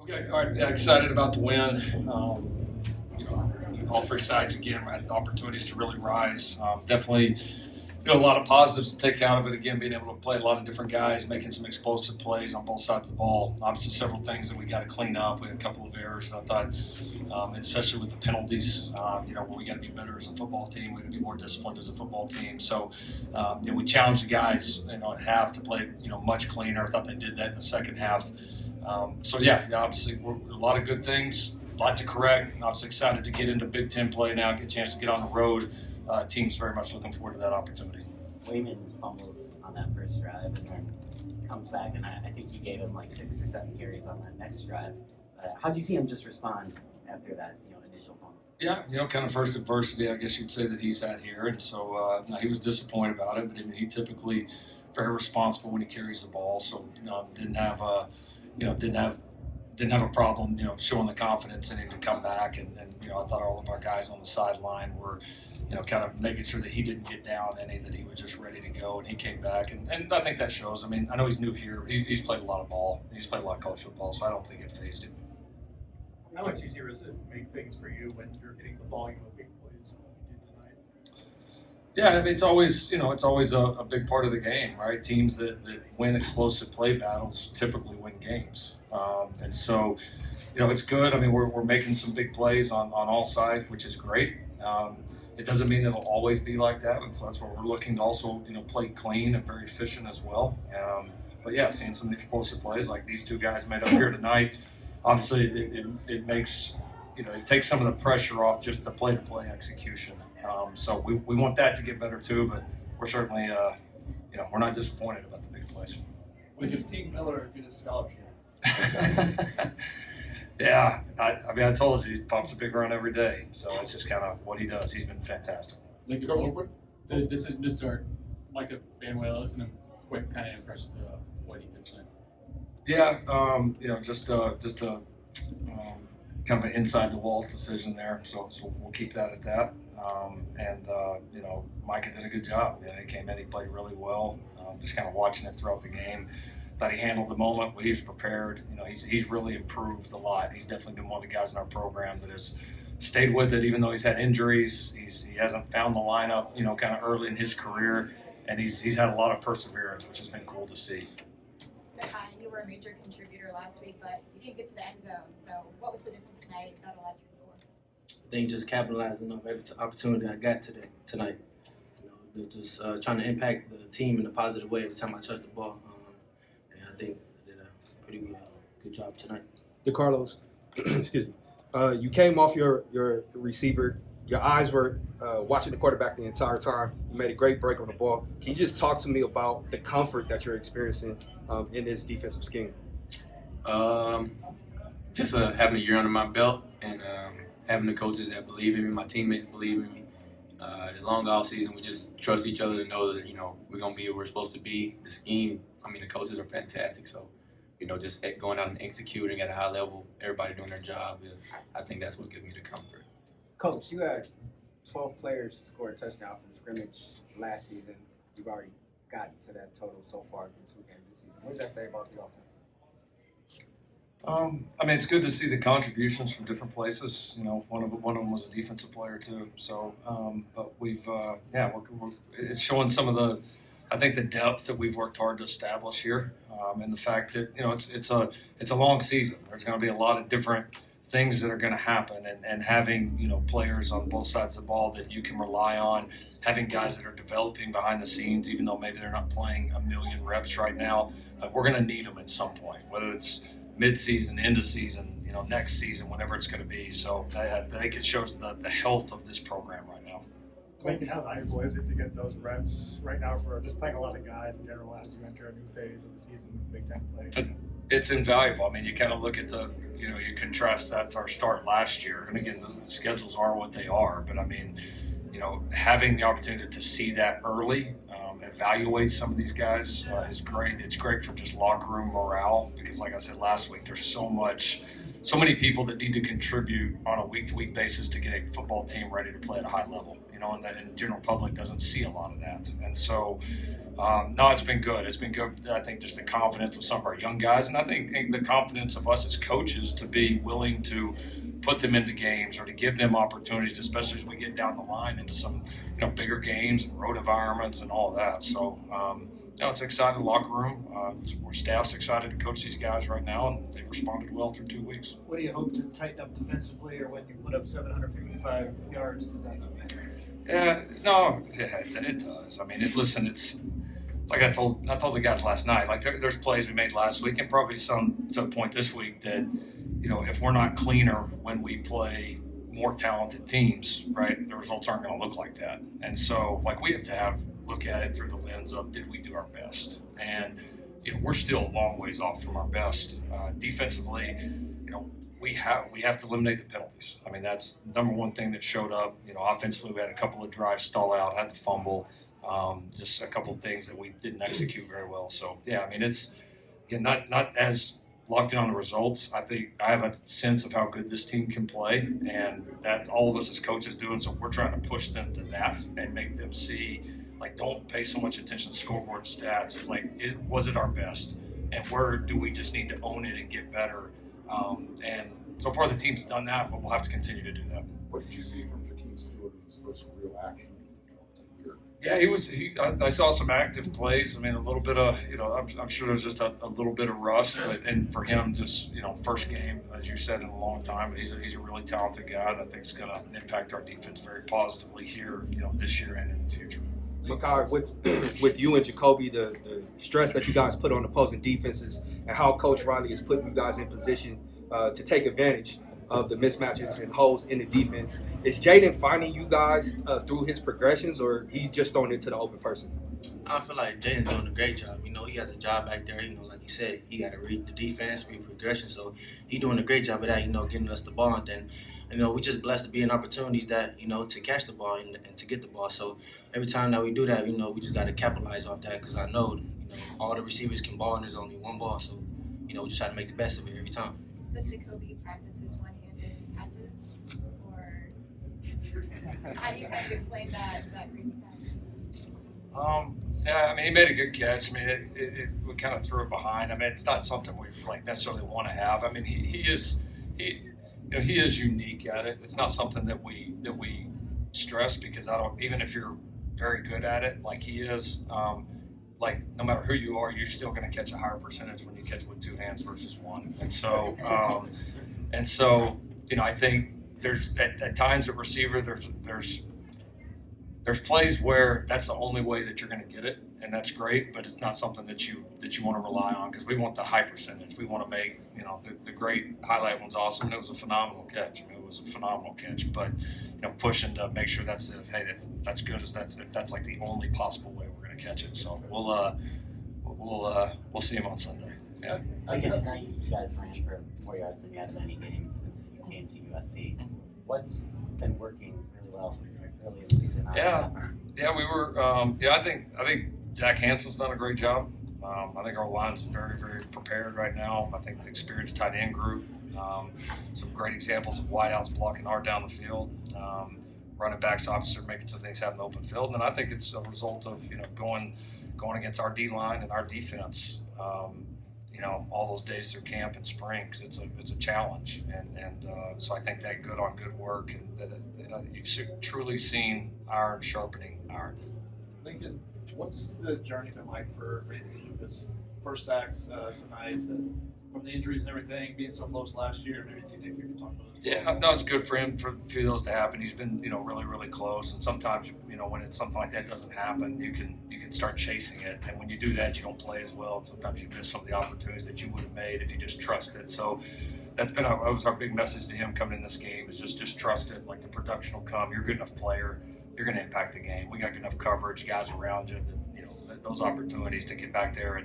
Okay, all right, yeah, excited about the win. All three sides again had opportunities to really rise. Definitely, a lot of positives to take out of it. Again, being able to play a lot of different guys, making some explosive plays on both sides of the ball. Obviously, several things that we got to clean up. We had a couple of errors. I thought, especially with the penalties, where we got to be better as a football team. We got to be more disciplined as a football team. So, we challenged the guys, at half to play, much cleaner. I thought they did that in the second half. Obviously, a lot of good things, a lot to correct. Obviously, excited to get into Big Ten play now, get a chance to get on the road. Team's very much looking forward to that opportunity. Wayman fumbles on that first drive and then comes back, and I think you gave him like 6 or 7 carries on that next drive. How do you see him just respond after that, initial fumble? Yeah, kind of first adversity, I guess you'd say that he's had here, and so he was disappointed about it. But he typically very responsible when he carries the ball, so didn't have a problem, showing the confidence in him to come back. And I thought all of our guys on the sideline were, kind of making sure that he didn't get down any, that he was just ready to go. And he came back, and I think that shows. I know he's new here, but he's played a lot of ball. He's played a lot of college football, so I don't think it fazed him. How much easier is it to make things for you when you're getting the volume of big plays you did tonight? Yeah, it's always a big part of the game, right? Teams that win explosive play battles typically win games. And so, it's good. We're making some big plays on all sides, which is great. It doesn't mean it'll always be like that, and so that's what we're looking to also, play clean and very efficient as well. Seeing some explosive plays like these two guys made up here tonight, obviously it makes, it takes some of the pressure off just the play-to-play execution. So we want that to get better too, but we're certainly, we're not disappointed about the big plays. When does King Miller get his scholarship? Yeah, I told you he pops a big run every day, so it's just kind of what he does. He's been fantastic. The decision to start Micah Banwell, listen to quick kind of impressions of what he did tonight. Yeah, just a kind of an inside the walls decision there, so we'll keep that at that. Micah did a good job. He came in, he played really well. Just kind of watching it throughout the game. Thought he handled the moment. He was prepared. He's really improved a lot. He's definitely been one of the guys in our program that has stayed with it, even though he's had injuries. He hasn't found the lineup, kind of early in his career, and he's had a lot of perseverance, which has been cool to see. You were a major contributor last week, but you didn't get to the end zone. So what was the difference tonight that allowed you to score? I think just capitalizing on every opportunity I got tonight. Just trying to impact the team in a positive way every time I touch the ball. I think I did a pretty good job tonight. DeCarlos, excuse me. You came off your receiver. Your eyes were watching the quarterback the entire time. You made a great break on the ball. Can you just talk to me about the comfort that you're experiencing in this defensive scheme? Just having a year under my belt and having the coaches that believe in me, my teammates believe in me. The long off season, we just trust each other to know that we're gonna be where we're supposed to be. The scheme, the coaches are fantastic. So, just going out and executing at a high level, everybody doing their job. I think that's what gives me the comfort. Coach, you had 12 players score a touchdown from scrimmage last season. You've already gotten to that total so far through 2 games this season. What does that say about the offense? It's good to see the contributions from different places. One of them was a defensive player too. So, but we've, it's showing some of the, I think, the depth that we've worked hard to establish here, and the fact that it's a long season. There's going to be a lot of different things that are going to happen, and having players on both sides of the ball that you can rely on, having guys that are developing behind the scenes, even though maybe they're not playing a million reps right now, we're going to need them at some point, whether it's mid-season, end of season, next season, whenever it's going to be. So I think it shows the health of this program right now. How valuable is it to get those reps right now for just playing a lot of guys in general as you enter a new phase of the season with Big Ten play? It's invaluable. You kind of look at you contrast that to our start last year. And again, the schedules are what they are. But having the opportunity to see that early, evaluate some of these guys is great. It's great for just locker room morale because, like I said last week, there's so many people that need to contribute on a week-to-week basis to get a football team ready to play at a high level. and the general public doesn't see a lot of that. And so, no, it's been good. It's been good. I think just the confidence of some of our young guys, and I think the confidence of us as coaches to be willing to put them into games or to give them opportunities, especially as we get down the line into some, bigger games and road environments and all of that. So, it's an excited locker room. Our staff's excited to coach these guys right now, and they've responded well through 2 weeks. What do you hope to tighten up defensively, or when you put up 755 yards, does that not matter? It does. I mean, it's like I told the guys last night. Like there's plays we made last week, and probably some to a point this week that, if we're not cleaner when we play more talented teams, right, the results aren't going to look like that. And so, we have to look at it through the lens of, did we do our best? And we're still a long ways off from our best. Defensively, we have to eliminate the penalties. I mean, that's the number one thing that showed up. Offensively, we had a couple of drives stall out, had to fumble, just a couple of things that we didn't execute very well. So, I mean, it's not as locked in on the results. I think I have a sense of how good this team can play, and that's all of us as coaches doing. So we're trying to push them to that and make them see, don't pay so much attention to scoreboard stats. It's was it our best? And where do we just need to own it and get better? And so far the team's done that, but we'll have to continue to do that. What did you see from Jakeem Stewart in his first real action here? Yeah, I saw some active plays. I mean, a little bit of, I'm sure there's just a little bit of rust, and for him, just, first game, as you said, in a long time. But he's a really talented guy, and I think it's going to impact our defense very positively here, this year and in the future. Makai, with you and Jacoby, the stress that you guys put on opposing defenses, and how Coach Riley is putting you guys in position to take advantage of the mismatches and holes in the defense. Is Jaden finding you guys through his progressions, or he's just throwing it to the open person? I feel like Jaden's doing a great job. He has a job back there. Like you said, he got to read the defense, read progression. So he's doing a great job of that, getting us the ball. And then, we just blessed to be in opportunities that, to catch the ball and to get the ball. So every time that we do that, we just got to capitalize off that, because I know, all the receivers can ball and there's only one ball. So, we just try to make the best of it every time. Does Jacoby practice his one-handed catches, or how do you kind of explain that crazy catch? Yeah, I mean, he made a good catch. I mean, we kind of threw it behind. I mean, it's not something we necessarily want to have. I mean, he is unique at it. It's not something that we stress, because even if you're very good at it, like he is, no matter who you are, you're still going to catch a higher percentage when you catch with two hands versus one. And so, I think there's at times at receiver, there's plays where that's the only way that you're going to get it, and that's great, but it's not something that you want to rely on, because we want the high percentage. We want to make, the great highlight one's awesome, and it was a phenomenal catch. I mean, it was a phenomenal catch, but, pushing to make sure that's good, if that's like the only possible way we're going to catch it. So we'll see him on Sunday. Yeah. Again, tonight you guys ran for more yards than you had in any game since you came to USC. What's been working really well early in the season? Yeah, we were. I think Zach Hansen's done a great job. I think our line's very, very prepared right now. I think the experienced tight end group, some great examples of wideouts blocking hard down the field, running backs opposite, making some things happen in the open field. And I think it's a result of going against our D line and our defense. All those days through camp and spring, because it's a challenge, and so I think that good on good work, and that you've truly seen iron sharpening iron. Lincoln, what's the journey been like for you? This first sacks tonight, from the injuries and everything, being so close last year and everything that you talked about. Yeah, no, it's good for him for a few of those to happen. He's been, really, really close. And sometimes, when it's something like that doesn't happen, you can start chasing it. And when you do that, you don't play as well. And sometimes you miss some of the opportunities that you would have made if you just trusted. So that was our big message to him coming in this game, is just trust it. Like, the production will come. You're a good enough player. You're going to impact the game. We got good enough coverage, guys around you that, those opportunities to get back there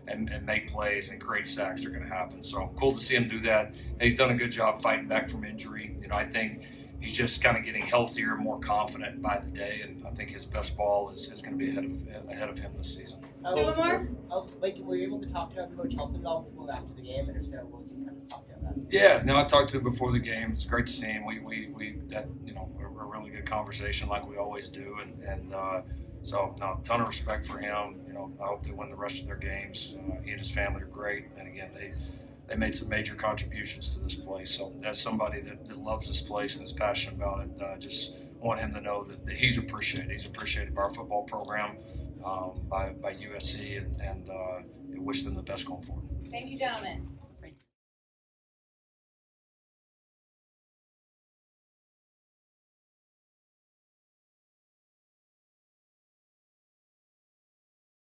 and make plays and create sacks are going to happen. So cool to see him do that. And he's done a good job fighting back from injury. I think he's just kind of getting healthier, more confident by the day, and I think his best ball is going to be ahead of him this season. Were you able to talk to Coach Helton at all before after the game, and understand what you kind of talked about? Yeah, no, I talked to him before the game. It's great to see him. We're really good conversation like we always do, and so no, ton of respect for him. You know, I hope they win the rest of their games. He and his family are great, and again, they made some major contributions to this place. So as somebody that loves this place and is passionate about it, just want him to know that he's appreciated. He's appreciated by our football program, by USC, and wish them the best going forward. Thank you, gentlemen.